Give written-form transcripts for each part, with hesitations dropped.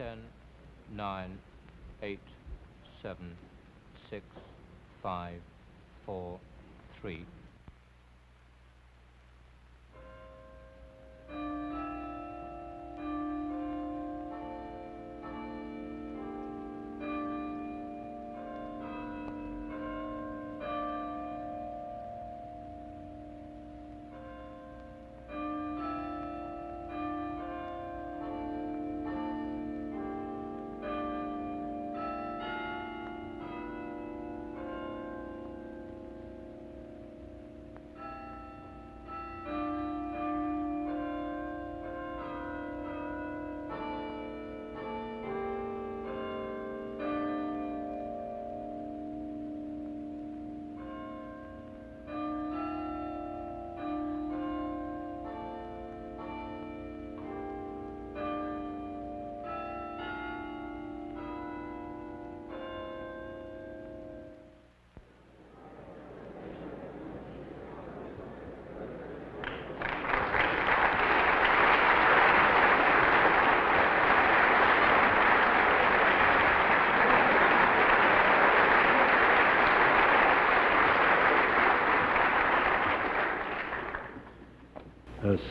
10, 9, 8, 7, 6, 5, 4, 3.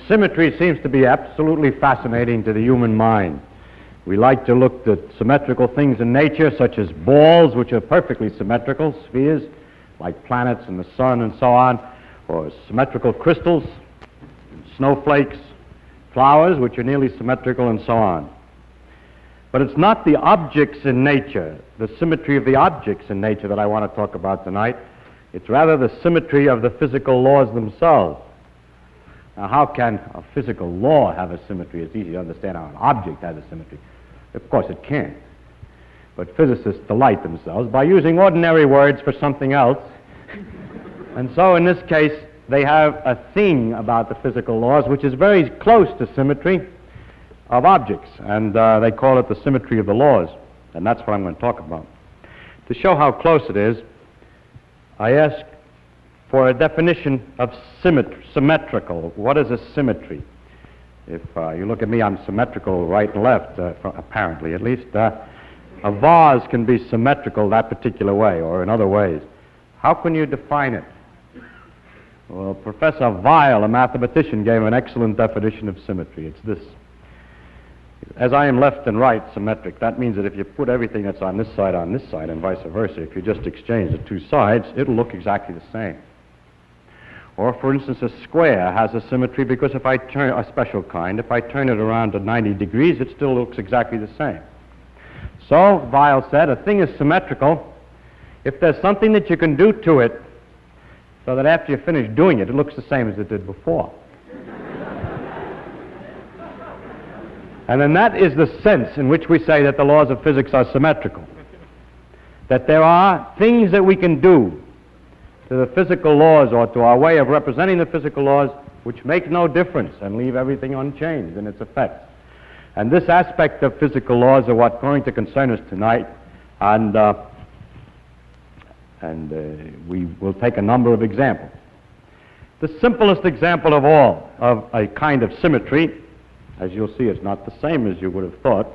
Symmetry seems to be absolutely fascinating to the human mind. We like to look at symmetrical things in nature, such as balls, which are perfectly symmetrical, spheres, like planets and the sun and so on, or symmetrical crystals, snowflakes, flowers, which are nearly symmetrical, and so on. But it's not the objects in nature, the symmetry of the objects in nature that I want to talk about tonight. It's rather the symmetry of the physical laws themselves. Now, how can a physical law have a symmetry? It's easy to understand how an object has a symmetry. Of course, it can't. But physicists delight themselves by using ordinary words for something else. And so, in this case, they have a thing about the physical laws which is very close to symmetry of objects. And they call it the symmetry of the laws. And that's what I'm going to talk about. To show how close it is, I ask for a definition of symmetrical. What is a symmetry? If you look at me, I'm symmetrical right and left, apparently at least. A vase can be symmetrical that particular way, or in other ways. How can you define it? Well, Professor Weil, a mathematician, gave an excellent definition of symmetry. It's this. As I am left and right symmetric, that means that if you put everything that's on this side, and vice versa, if you just exchange the two sides, it'll look exactly the same. Or, for instance, a square has a symmetry because if I turn, a special kind, if I turn it around to 90 degrees, it still looks exactly the same. So, Weil said, a thing is symmetrical if there's something that you can do to it so that after you finish doing it, it looks the same as it did before. And then that is the sense in which we say that the laws of physics are symmetrical. That there are things that we can do to the physical laws or to our way of representing the physical laws which make no difference and leave everything unchanged in its effects. And this aspect of physical laws are what's going to concern us tonight, and we will take a number of examples. The simplest example of all of a kind of symmetry, as you'll see, it's not the same as you would have thought,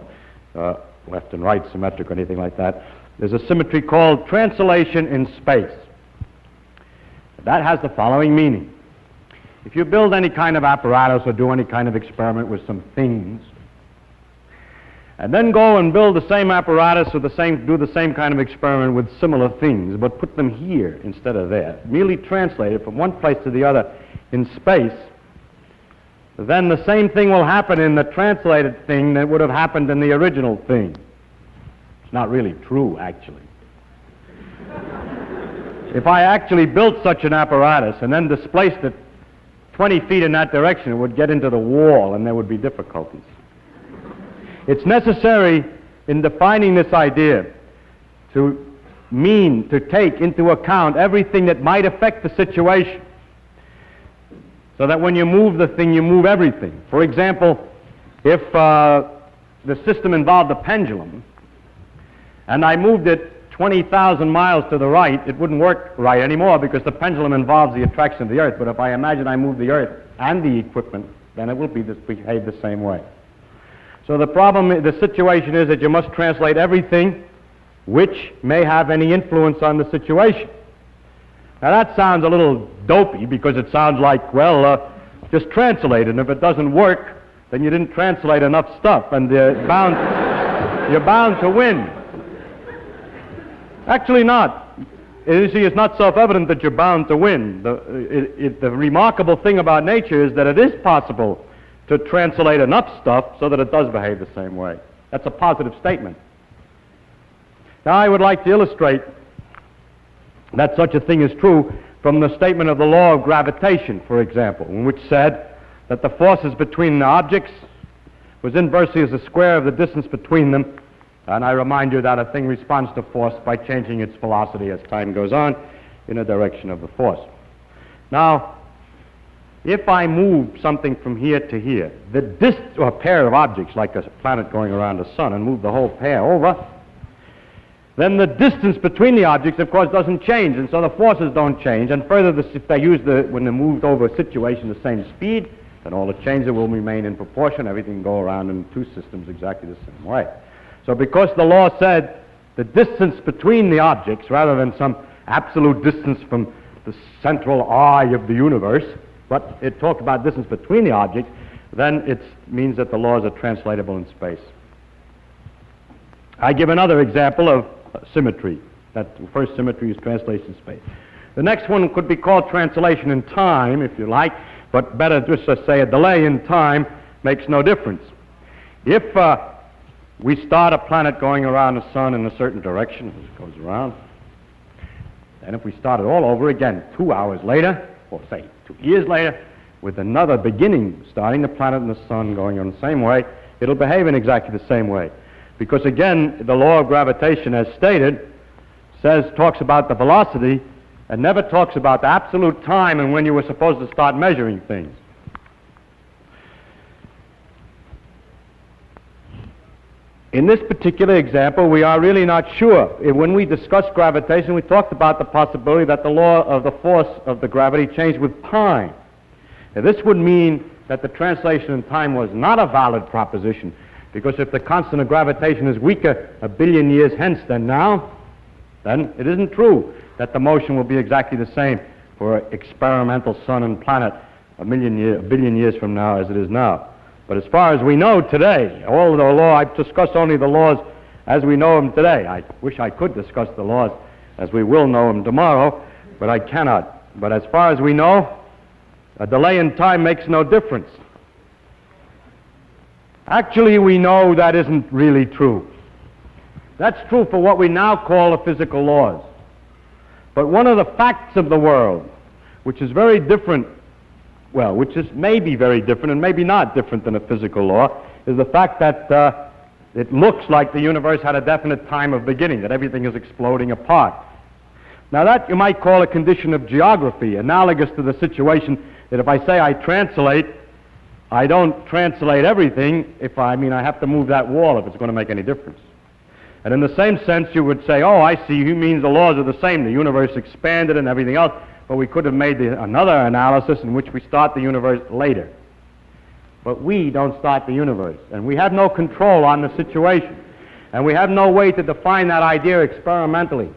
left and right symmetric or anything like that. There's a symmetry called translation in space. That has the following meaning. If you build any kind of apparatus or do any kind of experiment with some things, and then go and build the same apparatus or do the same kind of experiment with similar things, but put them here instead of there, merely translate it from one place to the other in space, then the same thing will happen in the translated thing that would have happened in the original thing. It's not really true, actually. If I actually built such an apparatus and then displaced it 20 feet in that direction, it would get into the wall and there would be difficulties. It's necessary in defining this idea to take into account everything that might affect the situation, so that when you move the thing, you move everything. For example, if the system involved a pendulum, and I moved it 20,000 miles to the right, it wouldn't work right anymore because the pendulum involves the attraction of the Earth. But if I imagine I move the Earth and the equipment, then it will behave the same way. So the situation is that you must translate everything which may have any influence on the situation. Now that sounds a little dopey because it sounds like, well, just translate it, and if it doesn't work, then you didn't translate enough stuff, and you're bound to win. Actually not. You see, it's not self-evident that you're bound to win. The remarkable thing about nature is that it is possible to translate enough stuff so that it does behave the same way. That's a positive statement. Now I would like to illustrate that such a thing is true from the statement of the law of gravitation, for example, which said that the forces between the objects was inversely as the square of the distance between them. And I remind you that a thing responds to force by changing its velocity as time goes on in the direction of the force. Now, if I move something from here to here, or a pair of objects like a planet going around the sun, and move the whole pair over, then the distance between the objects, of course, doesn't change, and so the forces don't change. And further, if they use when they're moved over a situation the same speed, then all the changes will remain in proportion. Everything can go around in two systems exactly the same way. So because the law said the distance between the objects, rather than some absolute distance from the central eye of the universe, but it talked about distance between the objects, then it means that the laws are translatable in space. I give another example of symmetry. That first symmetry is translation in space. The next one could be called translation in time, if you like, but better just to say a delay in time makes no difference. If we start a planet going around the sun in a certain direction, as it goes around, and if we start it all over again 2 hours later, or say 2 years later, with another beginning, starting the planet and the sun going on the same way, it'll behave in exactly the same way. Because again, the law of gravitation, as stated, talks about the velocity and never talks about the absolute time and when you were supposed to start measuring things. In this particular example, we are really not sure. When we discussed gravitation, we talked about the possibility that the law of the force of the gravity changed with time. Now, this would mean that the translation in time was not a valid proposition, because if the constant of gravitation is weaker 1 billion years hence than now, then it isn't true that the motion will be exactly the same for experimental sun and planet 1 billion years from now as it is now. But as far as we know today, all the law, I've discussed only the laws as we know them today. I wish I could discuss the laws as we will know them tomorrow, but I cannot. But as far as we know, a delay in time makes no difference. Actually, we know that isn't really true. That's true for what we now call the physical laws. But one of the facts of the world, which is very different, well, which is maybe very different and maybe not different than a physical law, is the fact that it looks like the universe had a definite time of beginning, that everything is exploding apart. Now that you might call a condition of geography, analogous to the situation that if I say I translate, I don't translate everything I have to move that wall if it's going to make any difference. And in the same sense, you would say, oh, I see, he means the laws are the same. The universe expanded and everything else, but we could have made another analysis in which we start the universe later. But we don't start the universe, and we have no control on the situation, and we have no way to define that idea experimentally.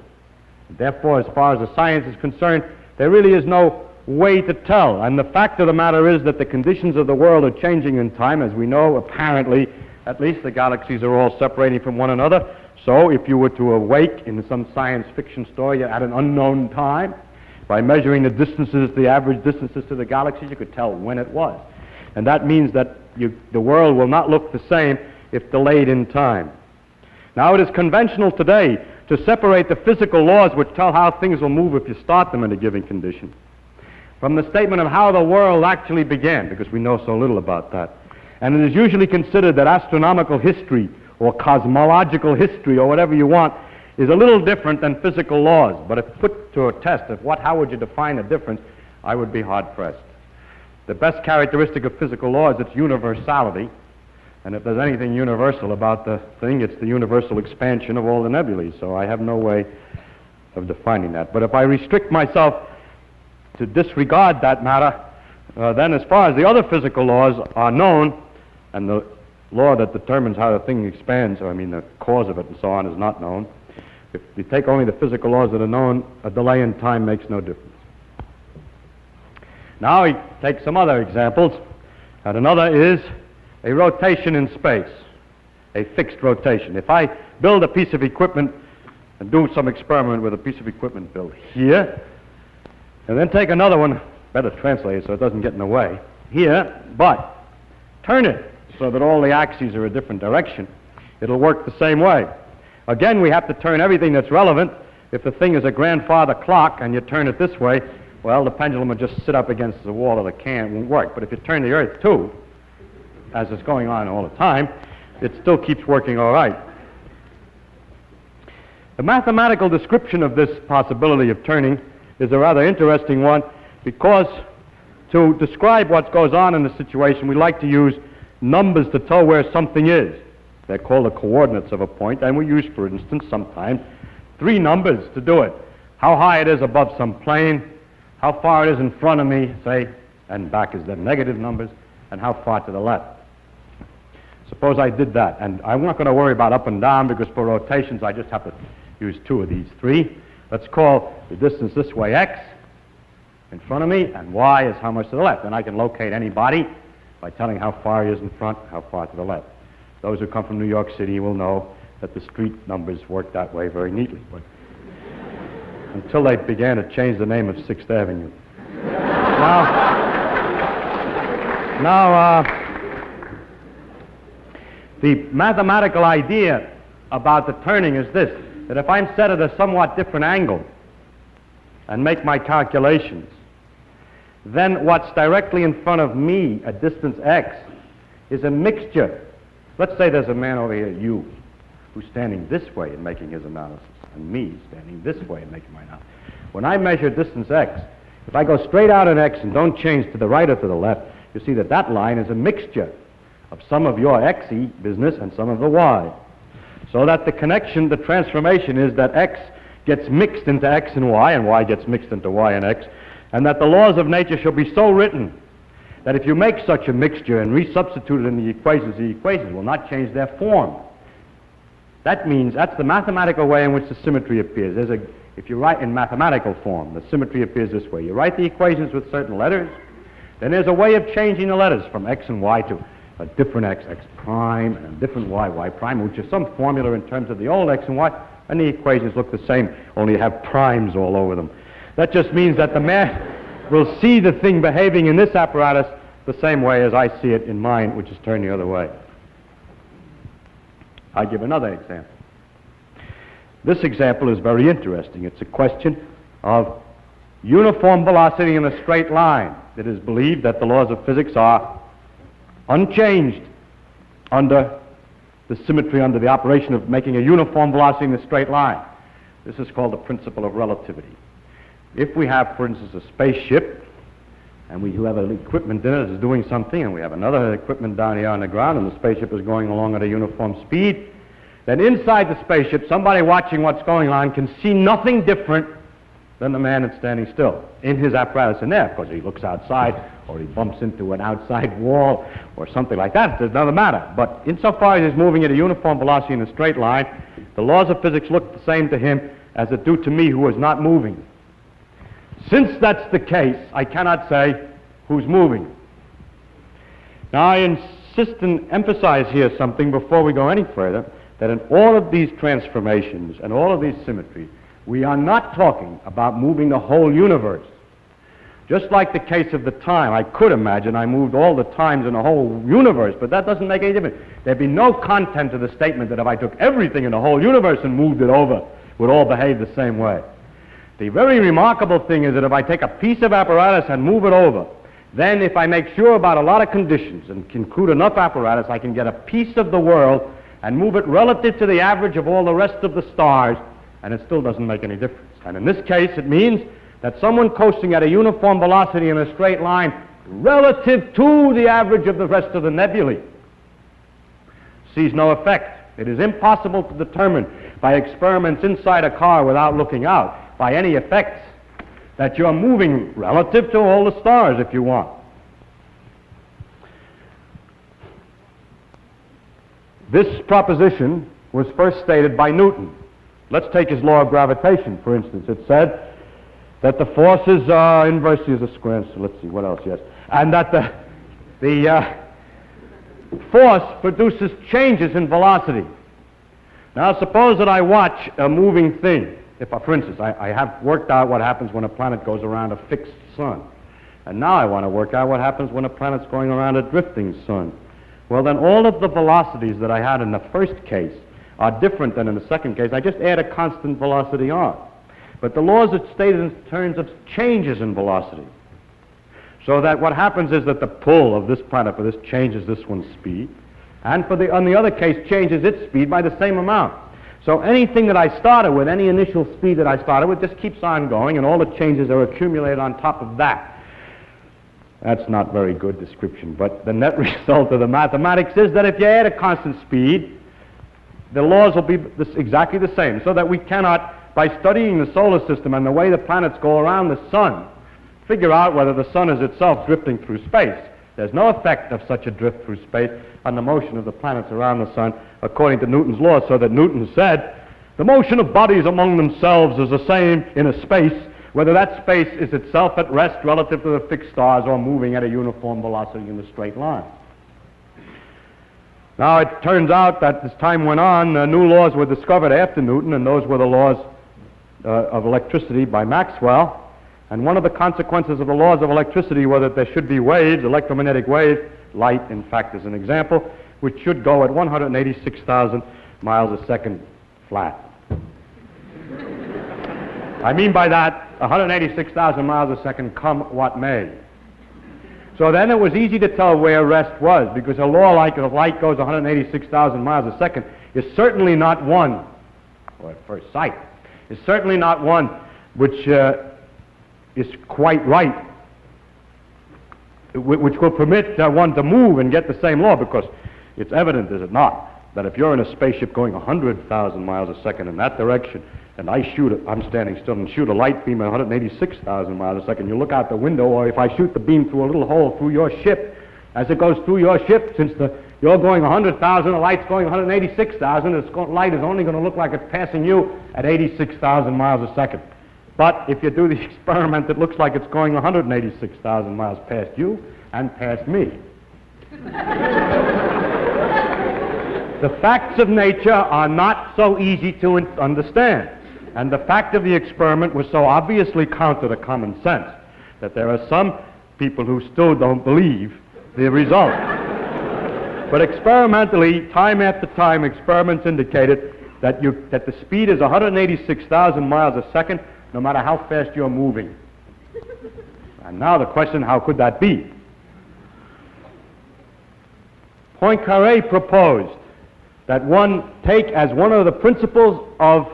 Therefore, as far as the science is concerned, there really is no way to tell. And the fact of the matter is that the conditions of the world are changing in time. As we know, apparently, at least the galaxies are all separating from one another. So if you were to awake in some science fiction story at an unknown time, by measuring the distances, the average distances to the galaxies, you could tell when it was. And that means that the world will not look the same if delayed in time. Now, it is conventional today to separate the physical laws which tell how things will move if you start them in a given condition from the statement of how the world actually began, because we know so little about that. And it is usually considered that astronomical history or cosmological history or whatever you want is a little different than physical laws. But if put to a test of how would you define the difference, I would be hard-pressed. The best characteristic of physical law is its universality. And if there's anything universal about the thing, it's the universal expansion of all the nebulae. So I have no way of defining that. But if I restrict myself to disregard that matter, then as far as the other physical laws are known, and the law that determines how the thing expands, or I mean the cause of it and so on, is not known. If you take only the physical laws that are known, a delay in time makes no difference. Now we take some other examples, and another is a rotation in space, a fixed rotation. If I build a piece of equipment and do some experiment with a piece of equipment built here, and then take another one, better translate it so it doesn't get in the way, here, but turn it so that all the axes are a different direction, it'll work the same way. Again, we have to turn everything that's relevant. If the thing is a grandfather clock and you turn it this way, well, the pendulum will just sit up against the wall of the can, it won't work. But if you turn the Earth too, as is going on all the time, it still keeps working all right. The mathematical description of this possibility of turning is a rather interesting one, because to describe what goes on in the situation, we like to use numbers to tell where something is. They're called the coordinates of a point, and we use, for instance, sometimes 3 numbers to do it. How high it is above some plane, how far it is in front of me, say, and back is the negative numbers, and how far to the left. Suppose I did that, and I'm not going to worry about up and down, because for rotations I just have to use 2 of these 3. Let's call the distance this way x in front of me, and y is how much to the left. And I can locate any body by telling how far he is in front, how far to the left. Those who come from New York City will know that the street numbers work that way very neatly. But until they began to change the name of 6th Avenue. The mathematical idea about the turning is this, that if I'm set at a somewhat different angle and make my calculations, then what's directly in front of me, a distance x, is a mixture. Let's say there's a man over here, you, who's standing this way and making his analysis, and me standing this way and making my analysis. When I measure distance x, if I go straight out in x and don't change to the right or to the left, you see that that line is a mixture of some of your xy business and some of the y. So that the connection, the transformation is that x gets mixed into x and y gets mixed into y and x, and that the laws of nature shall be so written that if you make such a mixture and resubstitute it in the equations will not change their form. That means, that's the mathematical way in which the symmetry appears. If you write in mathematical form, the symmetry appears this way. You write the equations with certain letters, then there's a way of changing the letters from x and y to a different x, x prime, and a different y, y prime, which is some formula in terms of the old x and y, and the equations look the same, only you have primes all over them. That just means that the man will see the thing behaving in this apparatus the same way as I see it in mine, which is turned the other way. I give another example. This example is very interesting. It's a question of uniform velocity in a straight line. It is believed that the laws of physics are unchanged under the symmetry, under the operation of making a uniform velocity in a straight line. This is called the principle of relativity. If we have, for instance, a spaceship, and we have an equipment in it that's doing something, and we have another equipment down here on the ground, and the spaceship is going along at a uniform speed, then inside the spaceship, somebody watching what's going on can see nothing different than the man that's standing still in his apparatus in there. Of course, he looks outside, or he bumps into an outside wall, or something like that. It doesn't matter. But insofar as he's moving at a uniform velocity in a straight line, the laws of physics look the same to him as it do to me, who is not moving. Since that's the case, I cannot say who's moving. Now, I insist and emphasize here something before we go any further, that in all of these transformations and all of these symmetries, we are not talking about moving the whole universe. Just like the case of the time, I could imagine I moved all the times in the whole universe, but that doesn't make any difference. There'd be no content to the statement that if I took everything in the whole universe and moved it over, it would all behave the same way. The very remarkable thing is that if I take a piece of apparatus and move it over, then if I make sure about a lot of conditions and include enough apparatus, I can get a piece of the world and move it relative to the average of all the rest of the stars, and it still doesn't make any difference. And in this case, it means that someone coasting at a uniform velocity in a straight line relative to the average of the rest of the nebulae sees no effect. It is impossible to determine by experiments inside a car without looking out, by any effects, that you're moving relative to all the stars if you want. This proposition was first stated by Newton. Let's take his law of gravitation, for instance. It said that the forces are inversely as a square, so let's see, what else, yes. And that the force produces changes in velocity. Now, suppose that I watch a moving thing. If, for instance, I have worked out what happens when a planet goes around a fixed sun. And now I want to work out what happens when a planet's going around a drifting sun. Well, then all of the velocities that I had in the first case are different than in the second case. I just add a constant velocity on. But the laws are stated in terms of changes in velocity. So that what happens is that the pull of this planet for this changes this one's speed, and on the other case changes its speed by the same amount. So anything that I started with, any initial speed that I started with, just keeps on going, and all the changes are accumulated on top of that. That's not very good description, but the net result of the mathematics is that if you add a constant speed, the laws will be exactly the same, so that we cannot, by studying the solar system and the way the planets go around the sun, figure out whether the sun is itself drifting through space. There's no effect of such a drift through space on the motion of the planets around the sun, according to Newton's law, so that Newton said, the motion of bodies among themselves is the same in a space, whether that space is itself at rest relative to the fixed stars or moving at a uniform velocity in a straight line. Now, it turns out that as time went on, new laws were discovered after Newton, and those were the laws of electricity by Maxwell. And one of the consequences of the laws of electricity were that there should be waves, electromagnetic waves, light, in fact, is an example, which should go at 186,000 miles a second flat. I mean by that, 186,000 miles a second, come what may. So then it was easy to tell where rest was, because a law like if light goes 186,000 miles a second is certainly not one, or at first sight, is certainly not one which is quite right, which will permit one to move and get the same law, because it's evident, is it not, that if you're in a spaceship going 100,000 miles a second in that direction, and I'm standing still and shoot a light beam at 186,000 miles a second, you look out the window, or if I shoot the beam through a little hole through your ship, as it goes through your ship, since you're going 100,000, the light's going 186,000, the light is only going to look like it's passing you at 86,000 miles a second. But if you do the experiment, it looks like it's going 186,000 miles past you and past me. The facts of nature are not so easy to understand. And the fact of the experiment was so obviously counter to common sense that there are some people who still don't believe the result. But experimentally, time after time, experiments indicated that the speed is 186,000 miles a second, no matter how fast you're moving. And now the question, how could that be? Poincaré proposed that one take as one of the principles of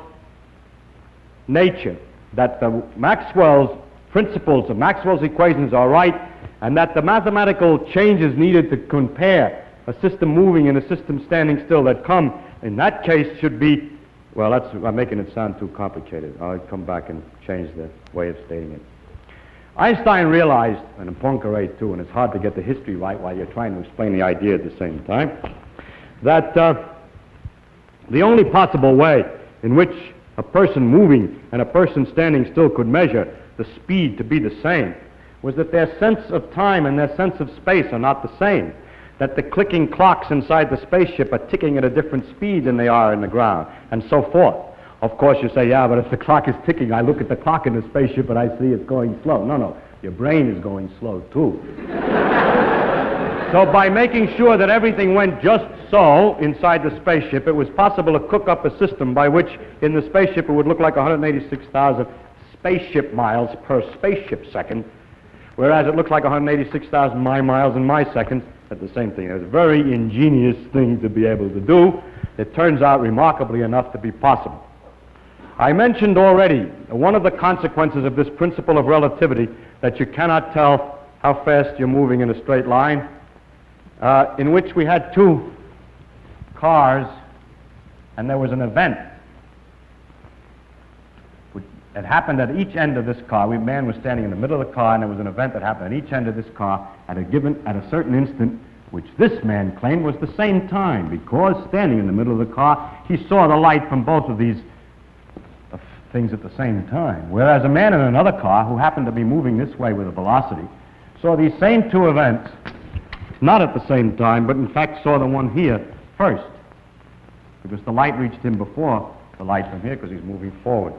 nature that the Maxwell's principles of Maxwell's equations are right, and that the mathematical changes needed to compare a system moving and a system standing still that come in that case should be, well, I'm making it sound too complicated. I'll come back and change the way of stating it. Einstein realized, and Poincaré too, and it's hard to get the history right while you're trying to explain the idea at the same time, that the only possible way in which a person moving and a person standing still could measure the speed to be the same was that their sense of time and their sense of space are not the same, that the clicking clocks inside the spaceship are ticking at a different speed than they are in the ground, and so forth. Of course, you say, yeah, but if the clock is ticking, I look at the clock in the spaceship and I see it's going slow. No, your brain is going slow too. So by making sure that everything went just so inside the spaceship, it was possible to cook up a system by which in the spaceship it would look like 186,000 spaceship miles per spaceship second, whereas it looks like 186,000 my miles in my seconds at the same thing. It was a very ingenious thing to be able to do. It turns out remarkably enough to be possible. I mentioned already one of the consequences of this principle of relativity, that you cannot tell how fast you're moving in a straight line, in which we had two cars, and there was an event. It happened at each end of this car. A man was standing in the middle of the car, and there was an event that happened at each end of this car at a certain instant, which this man claimed was the same time, because standing in the middle of the car, he saw the light from both of these things at the same time. Whereas a man in another car, who happened to be moving this way with a velocity, saw these same two events, not at the same time, but in fact saw the one here first, because the light reached him before the light from here, because he's moving forward.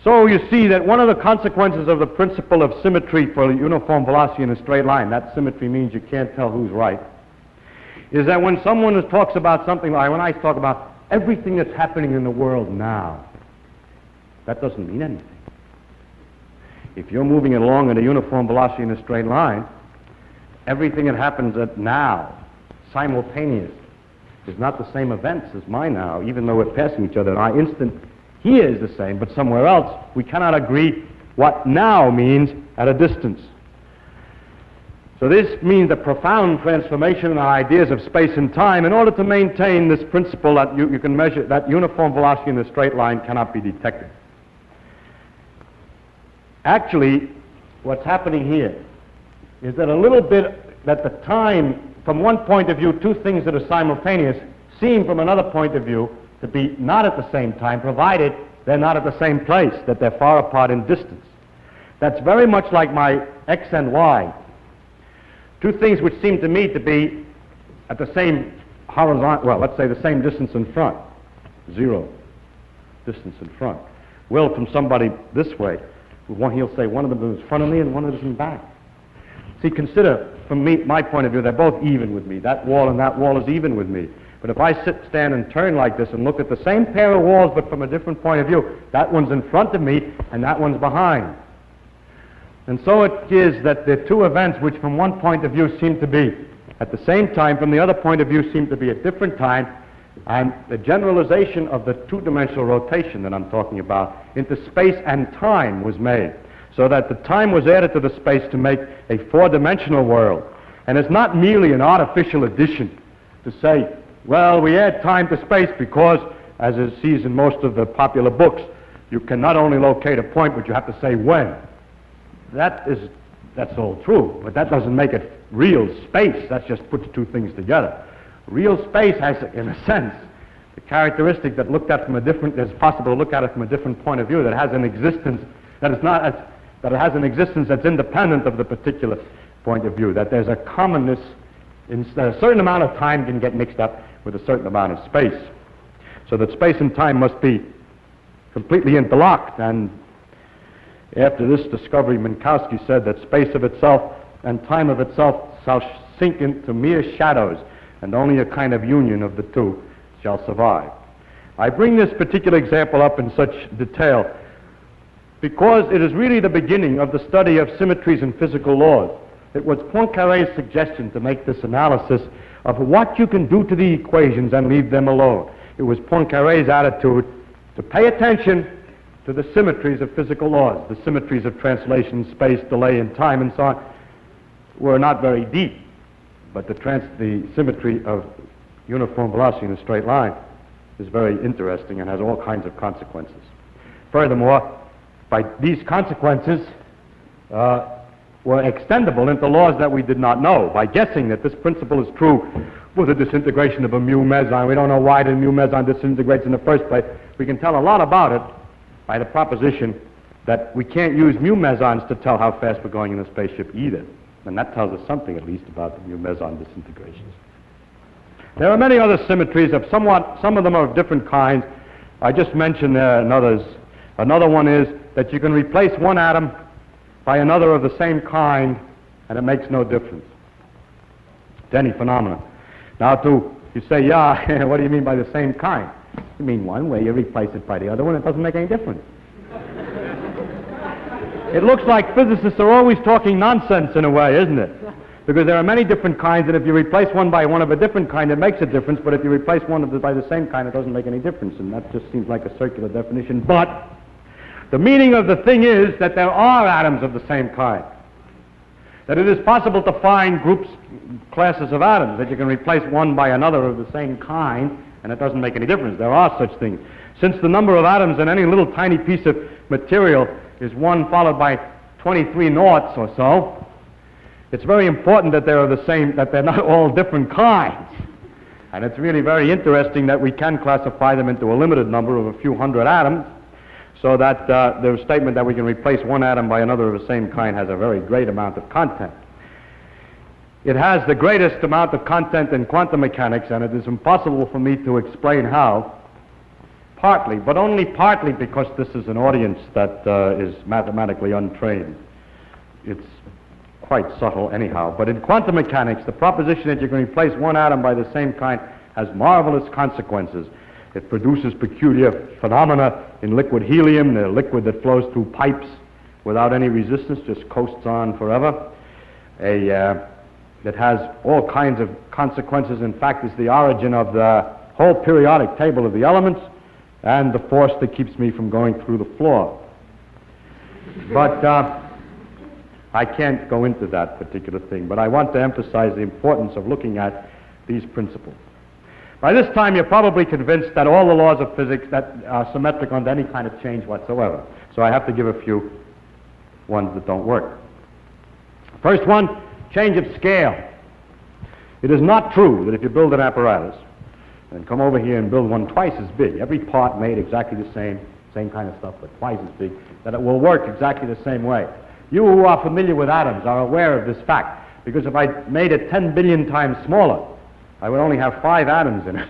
So you see that one of the consequences of the principle of symmetry for uniform velocity in a straight line, that symmetry means you can't tell who's right, is that when someone talks about something like, when I talk about everything that's happening in the world now, that doesn't mean anything. If you're moving along at a uniform velocity in a straight line, everything that happens at now, simultaneous, is not the same events as my now, even though we're passing each other. Our instant here is the same, but somewhere else, we cannot agree what now means at a distance. So this means a profound transformation in our ideas of space and time in order to maintain this principle that you can measure, that uniform velocity in a straight line cannot be detected. Actually, what's happening here is that a little bit, that the time, from one point of view, two things that are simultaneous seem from another point of view to be not at the same time, provided they're not at the same place, that they're far apart in distance. That's very much like my x and y. Two things which seem to me to be at the same horizontal, well, let's say the same distance in front, 0 distance in front. Well, from somebody this way, he'll say one of them is in front of me and one of them is in back. See, consider, from my point of view, they're both even with me. That wall and that wall is even with me. But if I stand and turn like this and look at the same pair of walls but from a different point of view, that one's in front of me and that one's behind. And so it is that the two events which from one point of view seem to be at the same time, from the other point of view seem to be at different time, and the generalization of the two-dimensional rotation that I'm talking about into space and time was made, so that the time was added to the space to make a four-dimensional world. And it's not merely an artificial addition to say, well, we add time to space because, as it sees in most of the popular books, you can not only locate a point, but you have to say when. That's all true, but that doesn't make it real space. That just puts two things together. Real space has, in a sense, the characteristic that looked at from a different, it's possible to look at it from a different point of view, that has an existence, that it has an existence that's independent of the particular point of view, that there's a commonness, that a certain amount of time can get mixed up with a certain amount of space. So that space and time must be completely interlocked, and after this discovery, Minkowski said that space of itself and time of itself shall sink into mere shadows, and only a kind of union of the two shall survive. I bring this particular example up in such detail because it is really the beginning of the study of symmetries in physical laws. It was Poincaré's suggestion to make this analysis of what you can do to the equations and leave them alone. It was Poincaré's attitude to pay attention to the symmetries of physical laws. The symmetries of translation, space, delay, and time, and so on, were not very deep. But the symmetry of uniform velocity in a straight line is very interesting and has all kinds of consequences. Furthermore, by these consequences were extendable into laws that we did not know. By guessing that this principle is true for the disintegration of a mu meson, we don't know why the mu meson disintegrates in the first place. We can tell a lot about it by the proposition that we can't use mu mesons to tell how fast we're going in a spaceship either. And that tells us something, at least, about the mu meson disintegrations. There are many other symmetries of some of them are of different kinds. I just mentioned there and others. Another one is that you can replace one atom by another of the same kind, and it makes no difference to any phenomenon. Now, you say, yeah, what do you mean by the same kind? You mean one way, you replace it by the other one, it doesn't make any difference. It looks like physicists are always talking nonsense in a way, isn't it? Because there are many different kinds, and if you replace one by one of a different kind, it makes a difference, but if you replace one by the same kind, it doesn't make any difference, and that just seems like a circular definition. But the meaning of the thing is that there are atoms of the same kind, that it is possible to find classes of atoms, that you can replace one by another of the same kind, and it doesn't make any difference. There are such things. Since the number of atoms in any little tiny piece of material is 1 followed by 23 noughts or so, It's very important that they're the same, that they're not all different kinds. And it's really very interesting that we can classify them into a limited number of a few hundred atoms, so that the statement that we can replace one atom by another of the same kind has a very great amount of content. It has the greatest amount of content in quantum mechanics, and it is impossible for me to explain how, partly, but only partly because this is an audience that is mathematically untrained. It's quite subtle anyhow, but in quantum mechanics, the proposition that you can replace one atom by the same kind has marvelous consequences. It produces peculiar phenomena in liquid helium, the liquid that flows through pipes without any resistance, just coasts on forever. That has all kinds of consequences. In fact, it's the origin of the whole periodic table of the elements and the force that keeps me from going through the floor. But I can't go into that particular thing, but I want to emphasize the importance of looking at these principles. By this time, you're probably convinced that all the laws of physics that are symmetric under any kind of change whatsoever. So I have to give a few ones that don't work. First one, change of scale. It is not true that if you build an apparatus and come over here and build one twice as big, every part made exactly the same kind of stuff, but twice as big, that it will work exactly the same way. You who are familiar with atoms are aware of this fact, because if I made it 10 billion times smaller, I would only have 5 atoms in it.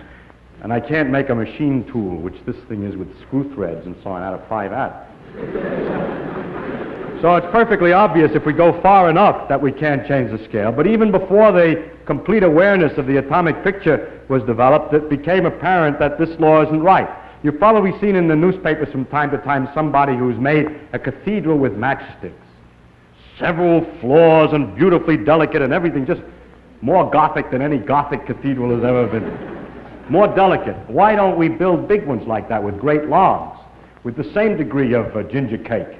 And I can't make a machine tool, which this thing is with screw threads and so on, out of 5 atoms. So it's perfectly obvious if we go far enough that we can't change the scale. But even before the complete awareness of the atomic picture was developed, it became apparent that this law isn't right. You've probably seen in the newspapers from time to time somebody who's made a cathedral with matchsticks. Several floors and beautifully delicate and everything, just more Gothic than any Gothic cathedral has ever been. More delicate. Why don't we build big ones like that with great logs, with the same degree of ginger cake,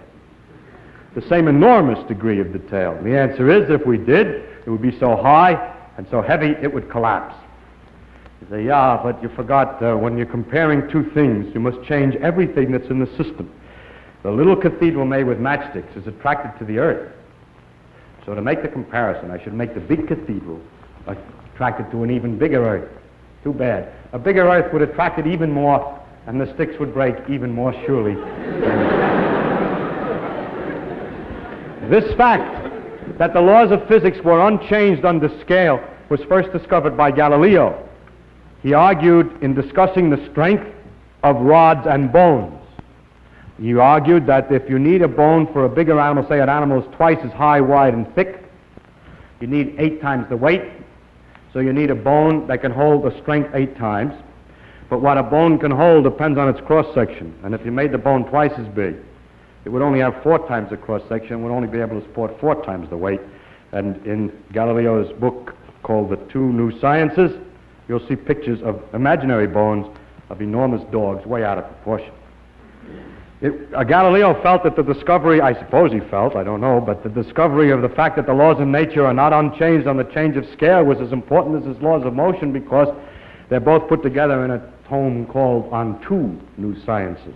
the same enormous degree of detail? And the answer is, if we did, it would be so high and so heavy it would collapse. You say, yeah, but you forgot when you're comparing two things, you must change everything that's in the system. The little cathedral made with matchsticks is attracted to the earth. So to make the comparison, I should make the big cathedral attracted to an even bigger earth. Too bad. A bigger earth would attract it even more, and the sticks would break even more surely. This fact that the laws of physics were unchanged under scale was first discovered by Galileo. He argued in discussing the strength of rods and bones. He argued that if you need a bone for a bigger animal, say an animal is twice as high, wide, and thick, you need 8 times the weight. So you need a bone that can hold the strength 8 times. But what a bone can hold depends on its cross-section. And if you made the bone twice as big, it would only have 4 times the cross-section and would only be able to support 4 times the weight. And in Galileo's book called The Two New Sciences, you'll see pictures of imaginary bones of enormous dogs way out of proportion. Galileo felt that the discovery, I suppose he felt, I don't know, but the discovery of the fact that the laws of nature are not unchanged on the change of scale was as important as his laws of motion, because they're both put together in a tome called On Two New Sciences.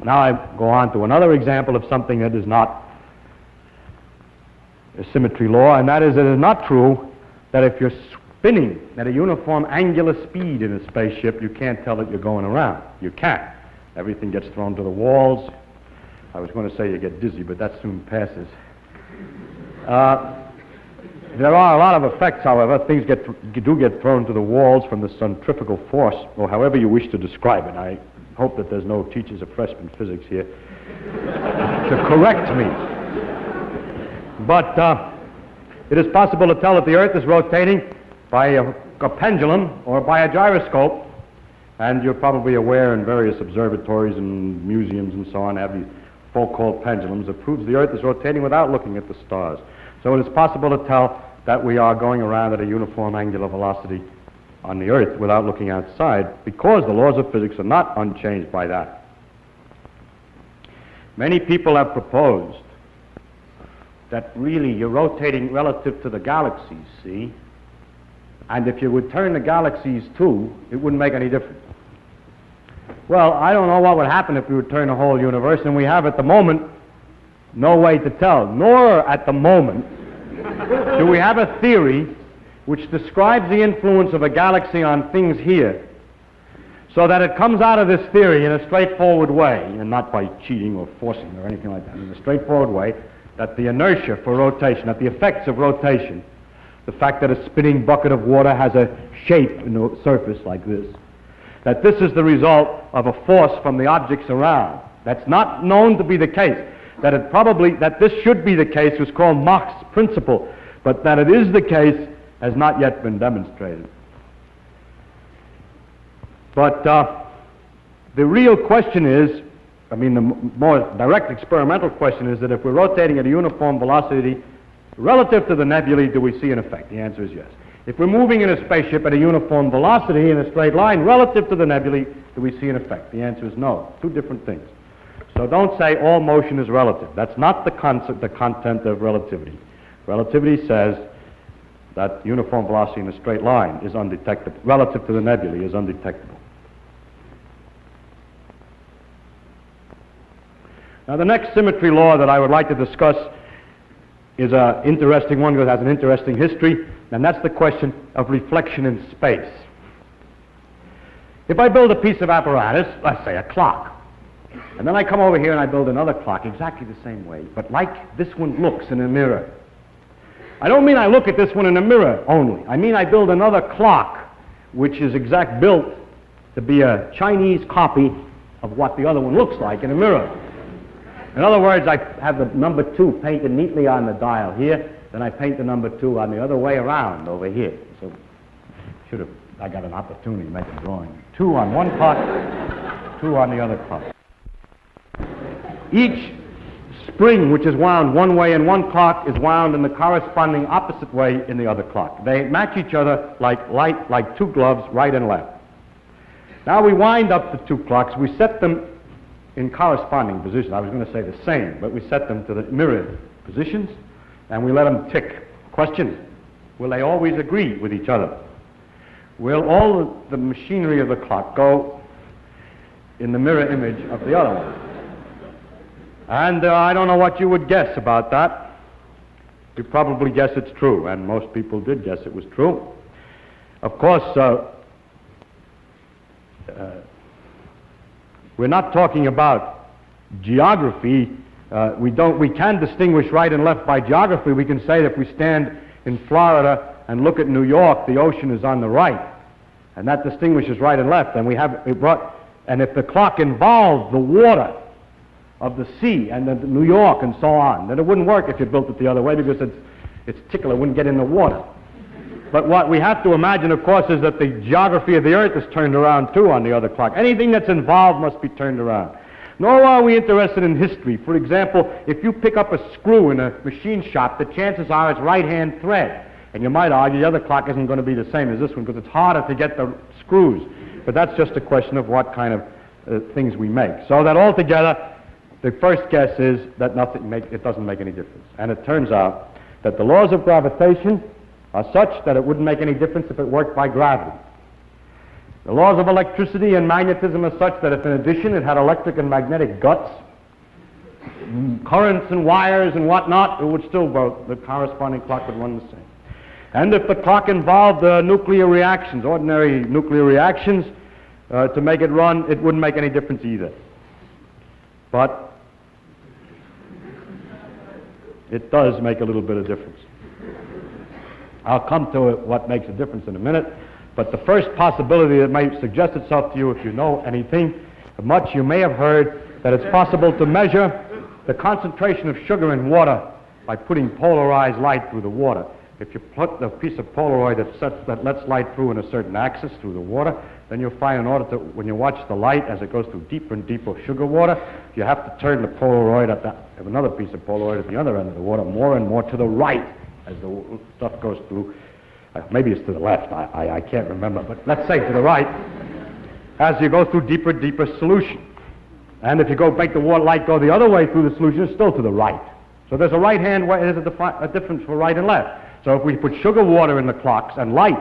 Now I go on to another example of something that is not a symmetry law, and that is, it is not true that if you're spinning at a uniform angular speed in a spaceship, you can't tell that you're going around. You can't. Everything gets thrown to the walls. I was going to say you get dizzy, but that soon passes. There are a lot of effects, however. Things do get thrown to the walls from the centrifugal force, or however you wish to describe it. I hope that there's no teachers of freshman physics here to correct me. But it is possible to tell that the Earth is rotating by a pendulum or by a gyroscope. And you're probably aware in various observatories and museums and so on have these so-called pendulums that proves the Earth is rotating without looking at the stars. So it is possible to tell that we are going around at a uniform angular velocity on the Earth without looking outside, because the laws of physics are not unchanged by that. Many people have proposed that really you're rotating relative to the galaxies, see? And if you would turn the galaxies too, it wouldn't make any difference. Well, I don't know what would happen if we would turn the whole universe, and we have at the moment no way to tell, nor at the moment do we have a theory which describes the influence of a galaxy on things here, so that it comes out of this theory in a straightforward way, and not by cheating or forcing or anything like that, in a straightforward way, that the inertia for rotation, that the effects of rotation, the fact that a spinning bucket of water has a shape in the surface like this, that this is the result of a force from the objects around. That's not known to be the case. That this should be the case was called Mach's principle, but that it is the case has not yet been demonstrated. But the real question is, the more direct experimental question is that if we're rotating at a uniform velocity relative to the nebulae, do we see an effect? The answer is yes. If we're moving in a spaceship at a uniform velocity in a straight line relative to the nebulae, do we see an effect? The answer is no. Two different things. So don't say all motion is relative. That's not the content of relativity. Relativity says that uniform velocity in a straight line is undetectable, relative to the nebulae is undetectable. Now the next symmetry law that I would like to discuss is an interesting one because it has an interesting history, and that's the question of reflection in space. If I build a piece of apparatus, let's say a clock, and then I come over here and I build another clock exactly the same way, but like this one looks in a mirror. I don't mean I look at this one in a mirror only. I mean I build another clock which is built to be a Chinese copy of what the other one looks like in a mirror. In other words, I have the number 2 painted neatly on the dial here, then I paint the number 2 on the other way around over here. So I got an opportunity to make a drawing. 2 on one clock, 2 on the other clock. Each spring which is wound one way in one clock is wound in the corresponding opposite way in the other clock. They match each other like two gloves, right and left. Now we wind up the 2 clocks, we set them in corresponding positions. I was going to say the same, but we set them to the mirrored positions, and we let them tick. Question, will they always agree with each other? Will all the machinery of the clock go in the mirror image of the other one? And I don't know what you would guess about that. You probably guess it's true, and most people did guess it was true. Of course, we're not talking about geography. We can distinguish right and left by geography. We can say that if we stand in Florida and look at New York, the ocean is on the right, and that distinguishes right and left. And if the clock involved the water of the sea and the New York and so on, then it wouldn't work if you built it the other way because its tickler wouldn't get in the water. But what we have to imagine, of course, is that the geography of the Earth is turned around too on the other clock. Anything that's involved must be turned around. Nor are we interested in history. For example, if you pick up a screw in a machine shop, the chances are it's right-hand thread. And you might argue the other clock isn't going to be the same as this one because it's harder to get the screws. But that's just a question of what kind of things we make. So that altogether, the first guess is that it doesn't make any difference. And it turns out that the laws of gravitation are such that it wouldn't make any difference if it worked by gravity. The laws of electricity and magnetism are such that if in addition it had electric and magnetic guts, currents and wires and whatnot, it would still go, the corresponding clock would run the same. And if the clock involved nuclear reactions, ordinary nuclear reactions, to make it run, it wouldn't make any difference either. But it does make a little bit of difference. I'll come to what makes a difference in a minute, but the first possibility that might suggest itself to you, if you know anything much, you may have heard that it's possible to measure the concentration of sugar in water by putting polarized light through the water. If you put a piece of Polaroid that lets light through in a certain axis through the water, then you'll find in order to, when you watch the light as it goes through deeper and deeper sugar water, you have to turn the Polaroid of another piece of Polaroid at the other end of the water more and more to the right as the stuff goes through. Maybe it's to the left, I can't remember, but let's say to the right, as you go through deeper, deeper solution. And if you make the light go the other way through the solution, it's still to the right. So there's a right-hand way, there's a difference for right and left. So if we put sugar water in the clocks and light,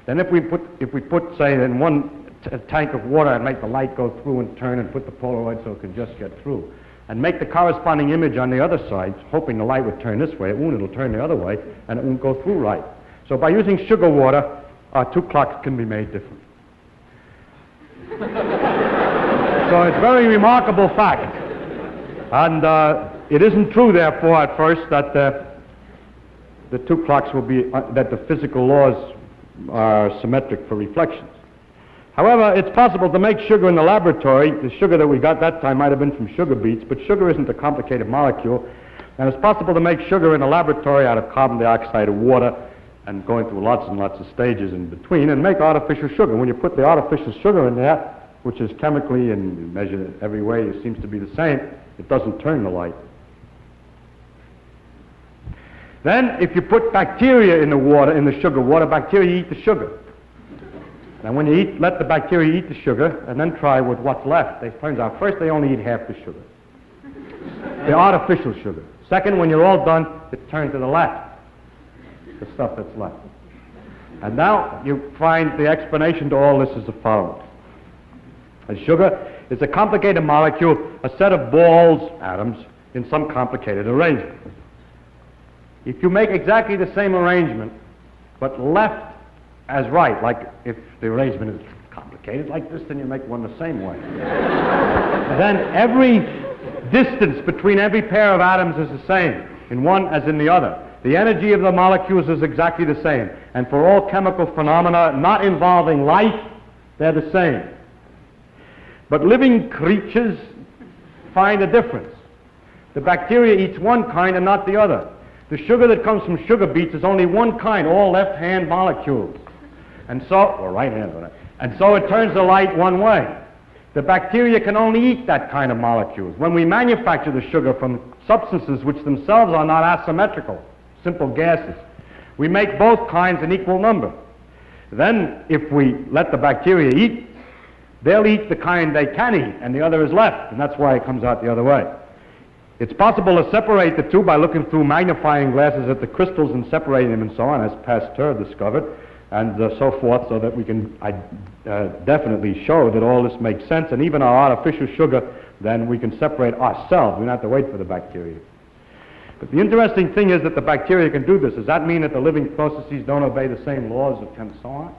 then if we put, say, in one tank of water and make the light go through and turn and put the Polaroid so it can just get through, and make the corresponding image on the other side, hoping the light would turn this way. It won't, it'll turn the other way, and it won't go through right. So by using sugar water, our two clocks can be made different. So it's a very remarkable fact. And it isn't true, therefore, at first, that the two clocks will be, that the physical laws are symmetric for reflections. However, it's possible to make sugar in the laboratory. The sugar that we got that time might have been from sugar beets, but sugar isn't a complicated molecule. And it's possible to make sugar in a laboratory out of carbon dioxide or water and going through lots and lots of stages in between and make artificial sugar. When you put the artificial sugar in there, which is chemically and measured every way, it seems to be the same, it doesn't turn the light. Then, if you put bacteria in the water, in the sugar water, bacteria eat the sugar. And when you let the bacteria eat the sugar, and then try with what's left, it turns out first they only eat half the sugar. The artificial sugar. Second, when you're all done, it turns to the left, the stuff that's left. And now you find the explanation to all this is the following. And sugar is a complicated molecule, a set of balls, atoms, in some complicated arrangement. If you make exactly the same arrangement, but left as right, like if the arrangement is complicated like this, then you make one the same way. Then every distance between every pair of atoms is the same, in one as in the other. The energy of the molecules is exactly the same. And for all chemical phenomena not involving life, they're the same. But living creatures find a difference. The bacteria eats one kind and not the other. The sugar that comes from sugar beets is only one kind, all left-hand molecules. And so, or right-hand, and so it turns the light one way. The bacteria can only eat that kind of molecules. When we manufacture the sugar from substances which themselves are not asymmetrical, simple gases, we make both kinds in equal number. Then, if we let the bacteria eat, they'll eat the kind they can eat, and the other is left, and that's why it comes out the other way. It's possible to separate the two by looking through magnifying glasses at the crystals and separating them and so on, as Pasteur discovered, and so forth, so that we can definitely show that all this makes sense, and even our artificial sugar, then we can separate ourselves. We don't have to wait for the bacteria. But the interesting thing is that the bacteria can do this. Does that mean that the living processes don't obey the same laws and so on?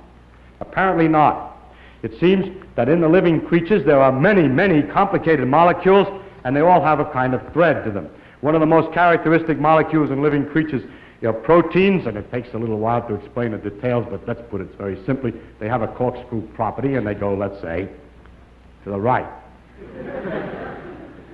Apparently not. It seems that in the living creatures there are many, many complicated molecules, and they all have a kind of thread to them. One of the most characteristic molecules in living creatures are proteins, and it takes a little while to explain the details, but let's put it very simply. They have a corkscrew property, and they go, let's say, to the right.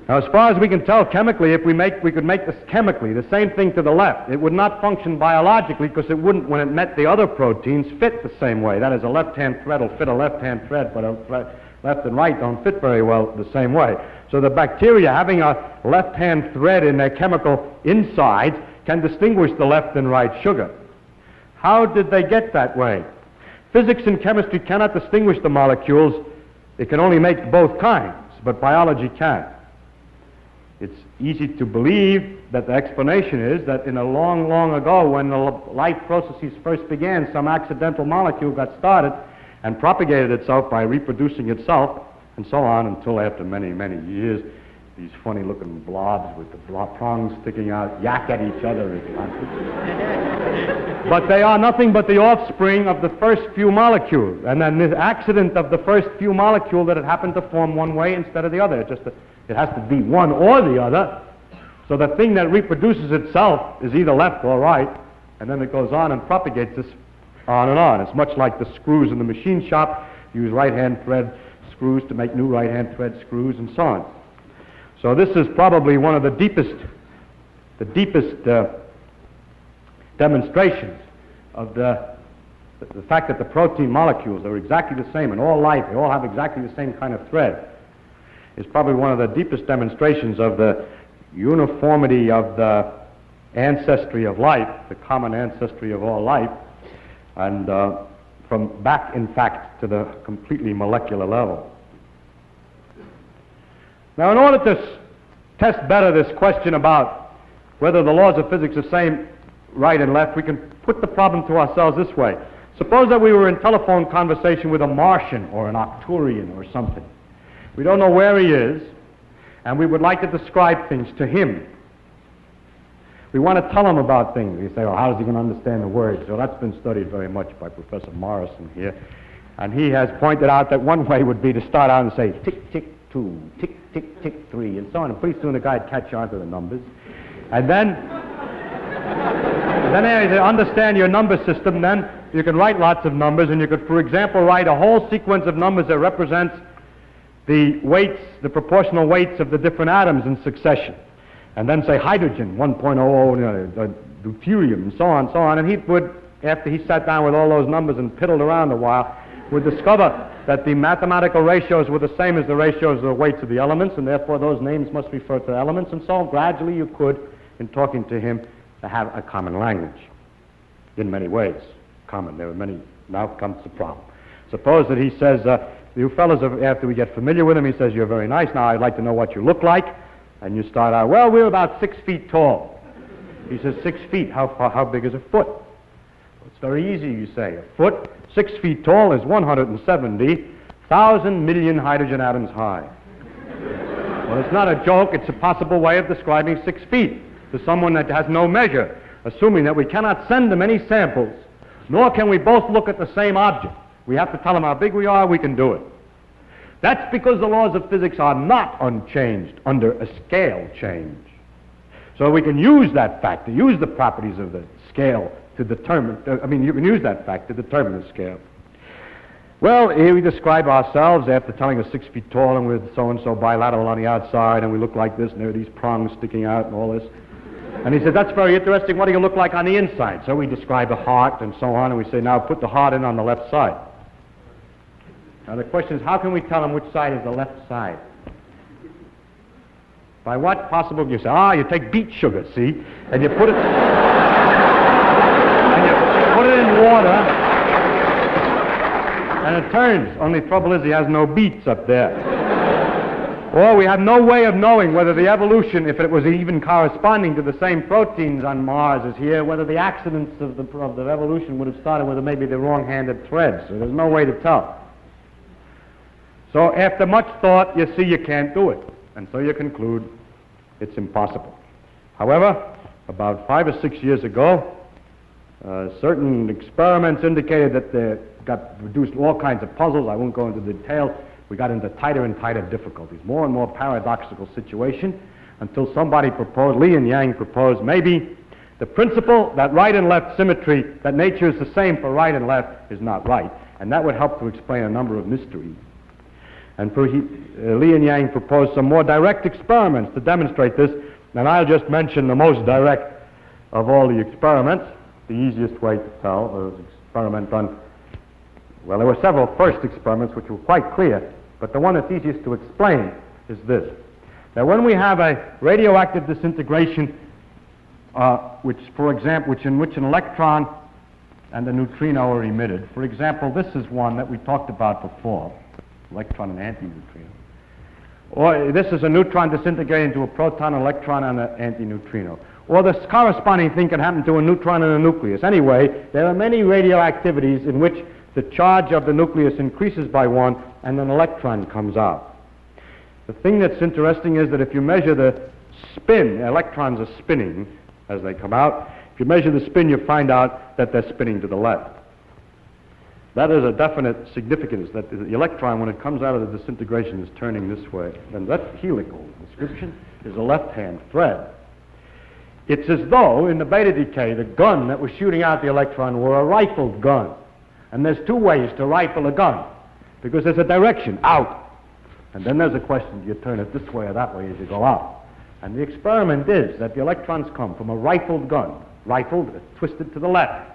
Now, as far as we can tell chemically, if we could make this chemically the same thing to the left, it would not function biologically because it wouldn't, when it met the other proteins, fit the same way. That is, a left-hand thread will fit a left-hand thread, but left and right don't fit very well the same way. So the bacteria, having a left-hand thread in their chemical insides, can distinguish the left and right sugar. How did they get that way? Physics and chemistry cannot distinguish the molecules. It can only make both kinds, but biology can. It's easy to believe that the explanation is that in a long, long ago, when the life processes first began, some accidental molecule got started and propagated itself by reproducing itself, and so on, until after many, many years, these funny-looking blobs with the prongs sticking out yak at each other. But they are nothing but the offspring of the first few molecules, and then this accident of the first few molecules that it happened to form one way instead of the other. It has to be one or the other. So the thing that reproduces itself is either left or right, and then it goes on and propagates this on and on. It's much like the screws in the machine shop. Use right-hand thread screws to make new right-hand thread screws and so on. So this is probably one of the deepest demonstrations of the fact that the protein molecules are exactly the same in all life. They all have exactly the same kind of thread. It's probably one of the deepest demonstrations of the uniformity of the ancestry of life, the common ancestry of all life, and from back, in fact, to the completely molecular level. Now, in order to test better this question about whether the laws of physics are the same right and left, we can put the problem to ourselves this way. Suppose that we were in telephone conversation with a Martian or an Arcturian or something. We don't know where he is, and we would like to describe things to him. We want to tell him about things. You say, well, how is he going to understand the words? Well, that's been studied very much by Professor Morrison here. And he has pointed out that one way would be to start out and say, tick, tick, 2, tick, tick, tick, 3, and so on. And pretty soon the guy would catch on to the numbers. And then as you understand your number system, then you can write lots of numbers, and you could, for example, write a whole sequence of numbers that represents the weights, the proportional weights of the different atoms in succession. And then say hydrogen, 1.00, deuterium, and so on, and he would, after he sat down with all those numbers and piddled around a while, would discover that the mathematical ratios were the same as the ratios of the weights of the elements, and therefore those names must refer to elements, and so gradually you could, in talking to him, have a common language. In many ways, common. There are many. Now comes the problem. Suppose that he says, you fellows, after we get familiar with him, he says, you're very nice. Now I'd like to know what you look like. And you start out, well, we're about 6 feet tall. He says, 6 feet, how big is a foot? It's very easy, you say. A foot, 6 feet tall, is 170,000 million hydrogen atoms high. Well, it's not a joke. It's a possible way of describing 6 feet to someone that has no measure, assuming that we cannot send them any samples, nor can we both look at the same object. We have to tell them how big we are, we can do it. That's because the laws of physics are not unchanged under a scale change. So we can use that fact, to use the properties of the scale to determine, you can use that fact to determine the scale. Well, here we describe ourselves after telling us 6 feet tall and we're so-and-so bilateral on the outside and we look like this and there are these prongs sticking out and all this. And he said, that's very interesting. What do you look like on the inside? So we describe a heart and so on, and we say, now put the heart in on the left side. Now the question is, how can we tell him which side is the left side? By what possible? You say, you take beet sugar, see, and you put it, in water, and it turns. Only trouble is he has no beets up there. Or we have no way of knowing whether the evolution, if it was even corresponding to the same proteins on Mars as here, whether the accidents of the evolution would have started with maybe the wrong-handed threads. So there's no way to tell. So after much thought, you see you can't do it. And so you conclude it's impossible. However, about 5 or 6 years ago, certain experiments indicated that they got reduced all kinds of puzzles. I won't go into detail. We got into tighter and tighter difficulties, more and more paradoxical situation, until somebody proposed, Li and Yang proposed, maybe the principle that right and left symmetry, that nature is the same for right and left, is not right. And that would help to explain a number of mysteries. And Li and Yang proposed some more direct experiments to demonstrate this, and I'll just mention the most direct of all the experiments, the easiest way to tell. There was an experiment done, well, there were several first experiments which were quite clear, but the one that's easiest to explain is this. That when we have a radioactive disintegration, in which an electron and a neutrino are emitted, for example, this is one that we talked about before, electron and antineutrino. Or this is a neutron disintegrating into a proton, electron, and an antineutrino. Or the corresponding thing can happen to a neutron and a nucleus. Anyway, there are many radioactivities in which the charge of the nucleus increases by 1 and an electron comes out. The thing that's interesting is that if you measure the spin, electrons are spinning as they come out. If you measure the spin, you find out that they're spinning to the left. That is a definite significance, that the electron, when it comes out of the disintegration, is turning this way. And that helical description is a left-hand thread. It's as though, in the beta decay, the gun that was shooting out the electron were a rifled gun. And there's 2 ways to rifle a gun, because there's a direction, out. And then there's a question, do you turn it this way or that way as you go out? And the experiment is that the electrons come from a rifled gun, rifled, twisted to the left.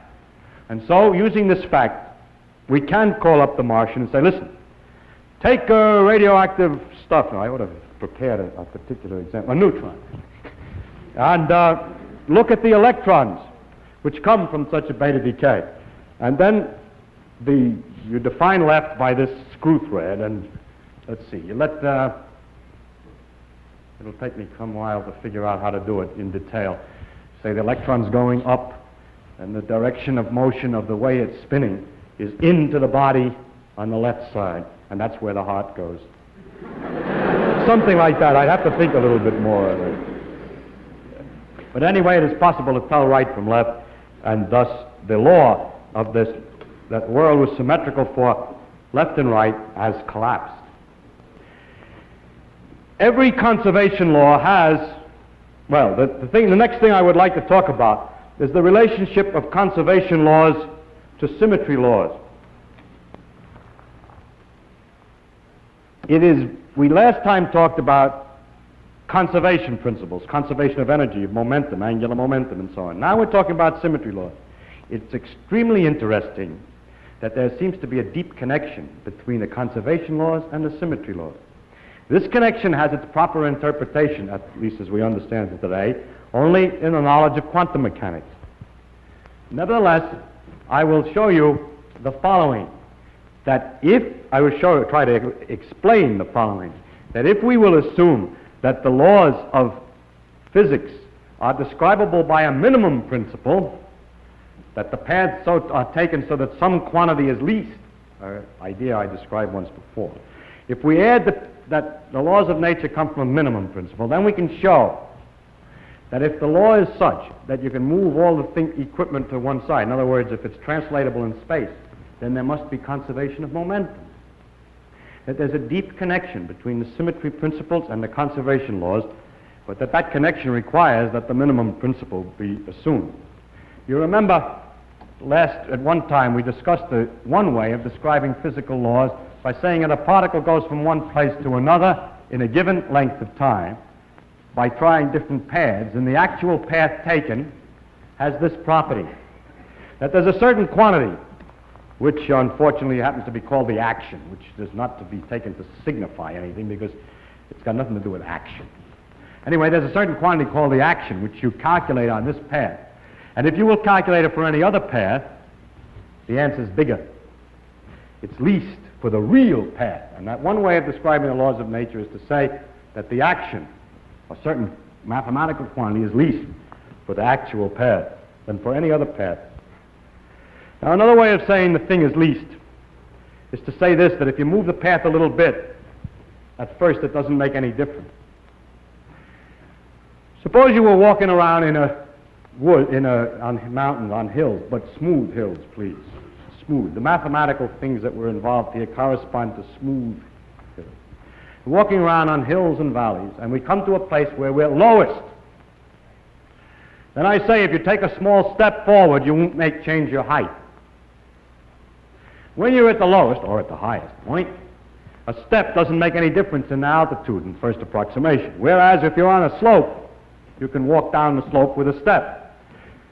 And so, using this fact, we can call up the Martian and say, listen, take radioactive stuff. Now, I would have prepared a particular example, a neutron. And look at the electrons, which come from such a beta decay. And then you define left by this screw thread, and let's see, it'll take me some while to figure out how to do it in detail. Say the electron's going up, and the direction of motion of the way it's spinning is into the body on the left side, and that's where the heart goes. something like that. I'd have to think a little bit more. But anyway, it is possible to tell right from left, and thus the law of this, that the world was symmetrical for left and right, has collapsed. Every conservation law has, well, the next thing I would like to talk about is the relationship of conservation laws to symmetry laws. We last time talked about conservation principles, conservation of energy, of momentum, angular momentum, and so on. Now we're talking about symmetry laws. It's extremely interesting that there seems to be a deep connection between the conservation laws and the symmetry laws. This connection has its proper interpretation, at least as we understand it today, only in the knowledge of quantum mechanics. Nevertheless, I will show you the following, that if I will try to explain the following, that if we will assume that the laws of physics are describable by a minimum principle, that the paths are taken so that some quantity is least, an idea I described once before. If we add that the laws of nature come from a minimum principle, then we can show that if the law is such that you can move all the equipment to one side, in other words, if it's translatable in space, then there must be conservation of momentum. That there's a deep connection between the symmetry principles and the conservation laws, but that connection requires that the minimum principle be assumed. You remember at one time we discussed one way of describing physical laws by saying that a particle goes from one place to another in a given length of time by trying different paths, and the actual path taken has this property, that there's a certain quantity which unfortunately happens to be called the action, which is not to be taken to signify anything because it's got nothing to do with action. Anyway, there's a certain quantity called the action which you calculate on this path. And if you will calculate it for any other path, the answer is bigger. It's least for the real path. And that one way of describing the laws of nature is to say that the action, a certain mathematical quantity, is least for the actual path than for any other path. Now, another way of saying the thing is least is to say this, that if you move the path a little bit, at first it doesn't make any difference. Suppose you were walking around in a wood, on mountains, on hills, but smooth hills, please. Smooth. The mathematical things that were involved here correspond to smooth hills. We're walking around on hills and valleys, and we come to a place where we're lowest. Then I say, if you take a small step forward, you won't change your height. When you're at the lowest, or at the highest point, a step doesn't make any difference in the altitude in first approximation. Whereas if you're on a slope, you can walk down the slope with a step.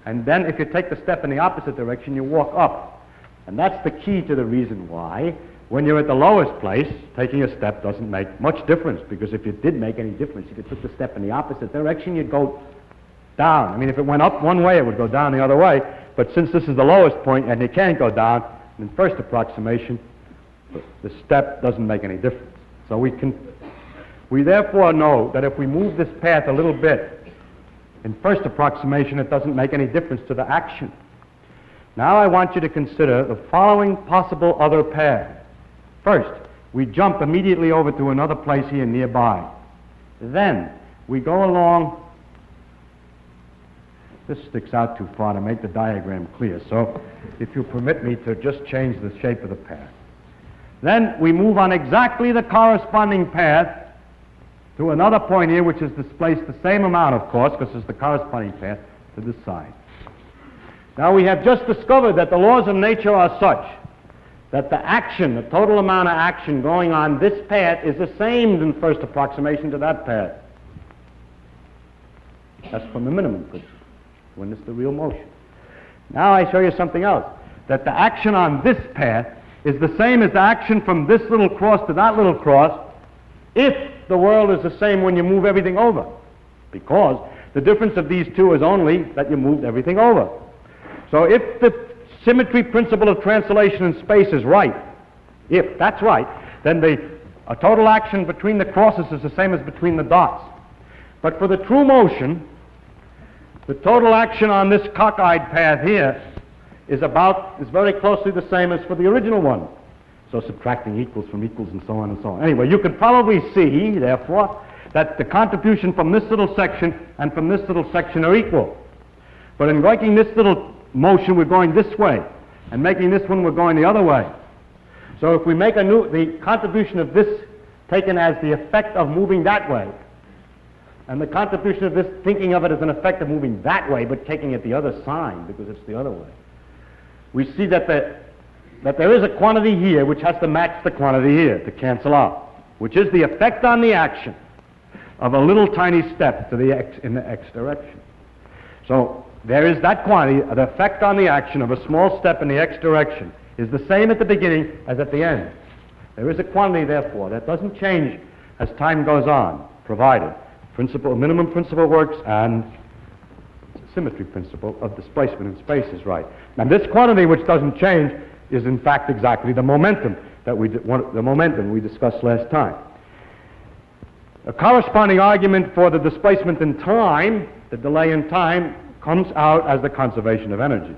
And then if you take the step in the opposite direction, you walk up. And that's the key to the reason why, when you're at the lowest place, taking a step doesn't make much difference, because if it did make any difference, if you took the step in the opposite direction, you'd go down. I mean, if it went up one way, it would go down the other way. But since this is the lowest point and you can't go down, in first approximation, the step doesn't make any difference. So we therefore know that if we move this path a little bit, in first approximation, it doesn't make any difference to the action. Now I want you to consider the following possible other path. First, we jump immediately over to another place here nearby. Then we go along. This sticks out too far to make the diagram clear, so if you permit me to just change the shape of the path. Then we move on exactly the corresponding path to another point here, which is displaced the same amount, of course, because it's the corresponding path to this side. Now we have just discovered that the laws of nature are such that the action, the total amount of action going on this path is the same in first approximation to that path. That's from the minimum principle, when it's the real motion. Now I show you something else, that the action on this path is the same as the action from this little cross to that little cross if the world is the same when you move everything over, because the difference of these two is only that you moved everything over. So if the symmetry principle of translation in space is right, if that's right, then a total action between the crosses is the same as between the dots. But for the true motion, the total action on this cockeyed path here is very closely the same as for the original one. So subtracting equals from equals and so on and so on. Anyway, you could probably see, therefore, that the contribution from this little section and from this little section are equal. But in making this little motion, we're going this way, and making this one, we're going the other way. So if we make the contribution of this taken as the effect of moving that way, and the contribution of this thinking of it as an effect of moving that way, but taking it the other sign because it's the other way, we see that there is a quantity here which has to match the quantity here to cancel out, which is the effect on the action of a little tiny step to the x in the x direction. So there is that quantity, the effect on the action of a small step in the x direction is the same at the beginning as at the end. There is a quantity, therefore, that doesn't change as time goes on, provided minimum principle works and symmetry principle of displacement in space is right. And this quantity, which doesn't change, is in fact exactly the momentum that we discussed last time. A corresponding argument for the displacement in time, the delay in time, comes out as the conservation of energy.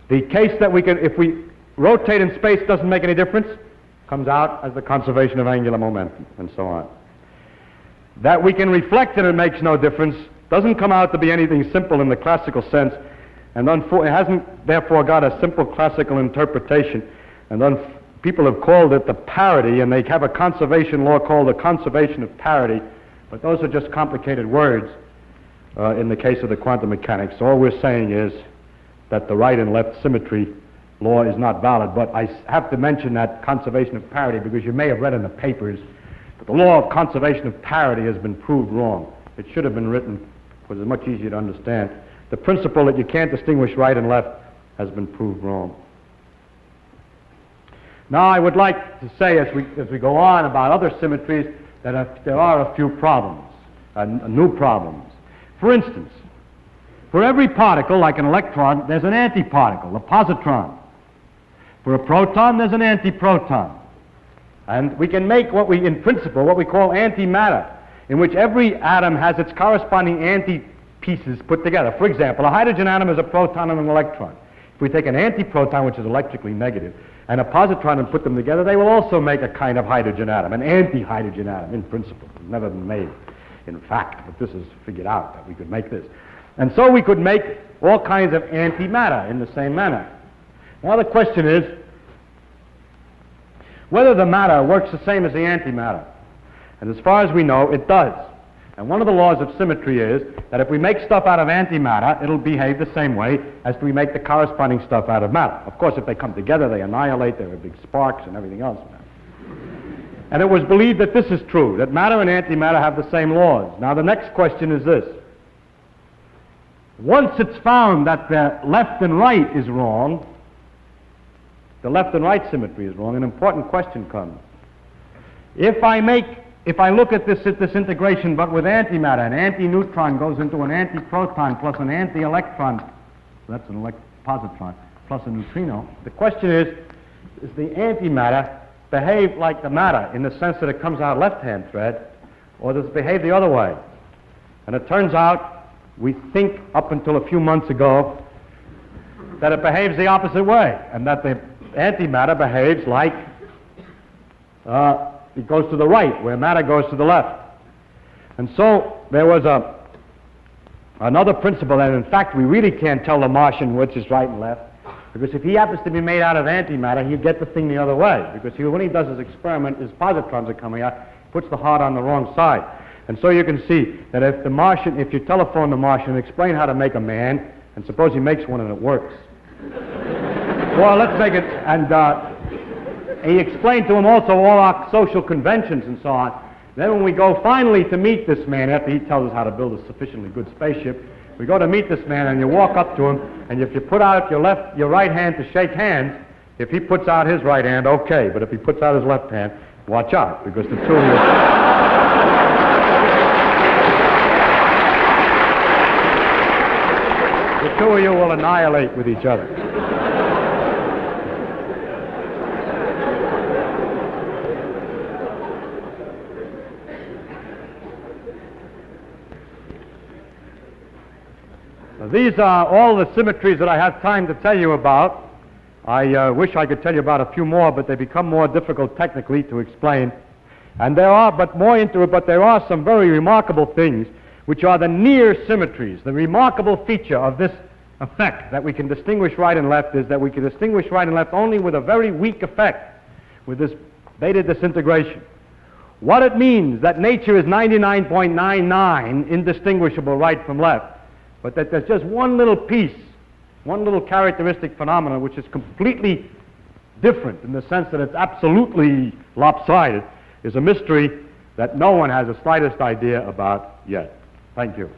The case that if we rotate in space doesn't make any difference, comes out as the conservation of angular momentum, and so on. That we can reflect and it makes no difference doesn't come out to be anything simple in the classical sense, and it hasn't therefore got a simple classical interpretation, and people have called it the parity, and they have a conservation law called the conservation of parity, but those are just complicated words in the case of the quantum mechanics. So all we're saying is that the right and left symmetry law is not valid, but I have to mention that conservation of parity because you may have read in the papers that the law of conservation of parity has been proved wrong. It should have been written because it's much easier to understand. The principle that you can't distinguish right and left has been proved wrong. Now I would like to say as we go on about other symmetries that there are a few problems, new problems. For instance, for every particle, like an electron, there's an antiparticle, a positron. For a proton, there's an antiproton. And we can make in principle, what we call antimatter, in which every atom has its corresponding anti-pieces put together. For example, a hydrogen atom is a proton and an electron. If we take an antiproton, which is electrically negative, and a positron and put them together, they will also make a kind of hydrogen atom, an anti-hydrogen atom in principle. It's never been made, in fact, but this is figured out that we could make this. And so we could make all kinds of antimatter in the same manner. Now the question is whether the matter works the same as the antimatter. And as far as we know, it does. And one of the laws of symmetry is that if we make stuff out of antimatter, it'll behave the same way as we make the corresponding stuff out of matter. Of course, if they come together, they annihilate, there are big sparks and everything else. And it was believed that this is true, that matter and antimatter have the same laws. Now the next question is this. Once it's found that the left and right is wrong, the left and right symmetry is wrong, an important question comes. If I look at this integration but with antimatter, an anti-neutron goes into an antiproton plus an anti-electron, that's an positron, plus a neutrino. The question is the antimatter behave like the matter in the sense that it comes out left-hand thread, or does it behave the other way? And it turns out, we think up until a few months ago, that it behaves the opposite way, and that the antimatter behaves like it goes to the right, where matter goes to the left. And so there was another principle that, in fact, we really can't tell the Martian which is right and left, because if he happens to be made out of antimatter, he'll get the thing the other way, because when he does his experiment, his positrons are coming out, puts the heart on the wrong side. And so you can see that if you telephone the Martian and explain how to make a man, and suppose he makes one and it works. Well, let's make it, and he explained to him also all our social conventions and so on. Then when we go finally to meet this man, after he tells us how to build a sufficiently good spaceship, we go to meet this man and you walk up to him, and if you put out your right hand to shake hands, if he puts out his right hand, okay, but if he puts out his left hand, watch out, because the two of you... the two of you will annihilate with each other. These are all the symmetries that I have time to tell you about. I wish I could tell you about a few more, but they become more difficult technically to explain. And there are, but more into it, but there are some very remarkable things which are the near symmetries. The remarkable feature of this effect that we can distinguish right and left is that we can distinguish right and left only with a very weak effect, with this beta disintegration. What it means that nature is 99.99 indistinguishable right from left, but that there's just one little piece, one little characteristic phenomenon which is completely different in the sense that it's absolutely lopsided, is a mystery that no one has the slightest idea about yet. Thank you.